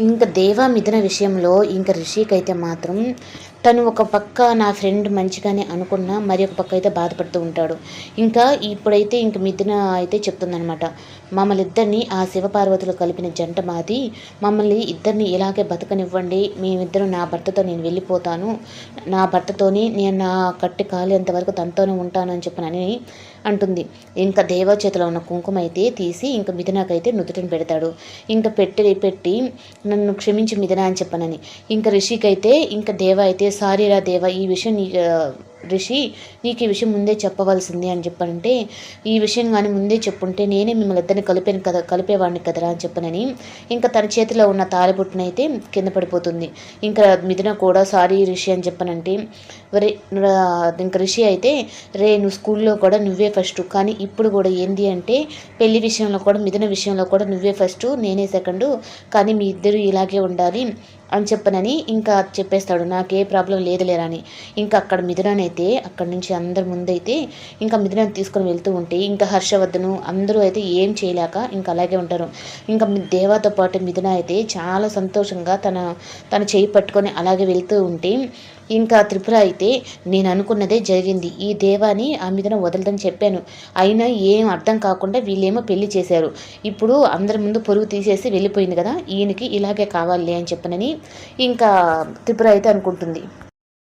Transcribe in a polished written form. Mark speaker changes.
Speaker 1: ఇంక దేవా మిథున విషయంలో ఇంక రిషికైతే మాత్రం తను ఒక పక్క నా ఫ్రెండ్ మంచిగానే అనుకున్నా మరి ఒక పక్క అయితే బాధపడుతూ ఉంటాడు. ఇంకా ఇప్పుడైతే ఇంక మిథున అయితే చెప్తుందనమాట. మమ్మల్ని ఇద్దరిని ఆ శివపార్వతులు కలిపిన జంట మాది. మమ్మల్ని ఇద్దరిని ఇలాగే బతకనివ్వండి. మేమిద్దరం నా భర్తతో నేను వెళ్ళిపోతాను. నా భర్తతోని నేను నా కట్టి కాలేంత వరకు తనతోనే ఉంటాను అని చెప్పనని అంటుంది. ఇంకా దేవ చేతిలో ఉన్న కుంకుమ అయితే తీసి ఇంక మిథునకైతే నుదుటిన పెడతాడు. ఇంక పెట్టి నన్ను క్షమించి మిథున అని చెప్పనని. ఇంక రిషికైతే ఇంక దేవ అయితే సారీ రా దేవ, ఈ విషయం రిషి నీకు ఈ విషయం ముందే చెప్పవలసింది అని చెప్పనంటే, ఈ విషయం కానీ ముందే చెప్పుంటే నేనే మిమ్మల్ని ఇద్దరిని కలిపేవాడిని కదరా అని చెప్పనని ఇంకా తన చేతిలో ఉన్న తాలిబొట్టునైతే కింద పడిపోతుంది. ఇంకా మిథున కూడా సారీ రిషి అని చెప్పనంటే, వరే ఇంక రిషి అయితే రే నువ్వు స్కూల్లో కూడా నువ్వే ఫస్ట్, కానీ ఇప్పుడు కూడా ఏంది అంటే పెళ్లి విషయంలో కూడా మిథున విషయంలో కూడా నువ్వే ఫస్ట్ నేనే సెకండు, కానీ మీ ఇద్దరు ఇలాగే ఉండాలి అని చెప్పనని ఇంకా చెప్పేస్తాడు. నాకే ప్రాబ్లం లేదులేరా అని. ఇంకా అక్కడ మిథుననైతే అక్కడి నుంచి అందరి ముందైతే ఇంకా మిథునని తీసుకొని వెళ్తూ ఉంటే ఇంకా హర్షవర్ధను అందరూ అయితే ఏం చేయలేక ఇంకా అలాగే ఉంటారు. ఇంకా దేవాతో పాటు మిథున అయితే చాలా సంతోషంగా తన చేయి పట్టుకొని అలాగే వెళ్తూ ఉంటే ఇంకా త్రిపుర అయితే నేను అనుకున్నదే జరిగింది. ఈ దేవాని ఆ మీదన వదలదని చెప్పాను. అయినా ఏం అర్థం కాకుండా వీళ్ళేమో పెళ్లి చేశారు. ఇప్పుడు అందరి ముందు పొరుగు తీసేసి వెళ్ళిపోయింది కదా, ఈయనకి ఇలాగే కావాలి అని చెప్పనని ఇంకా త్రిపుర అయితే అనుకుంటుంది.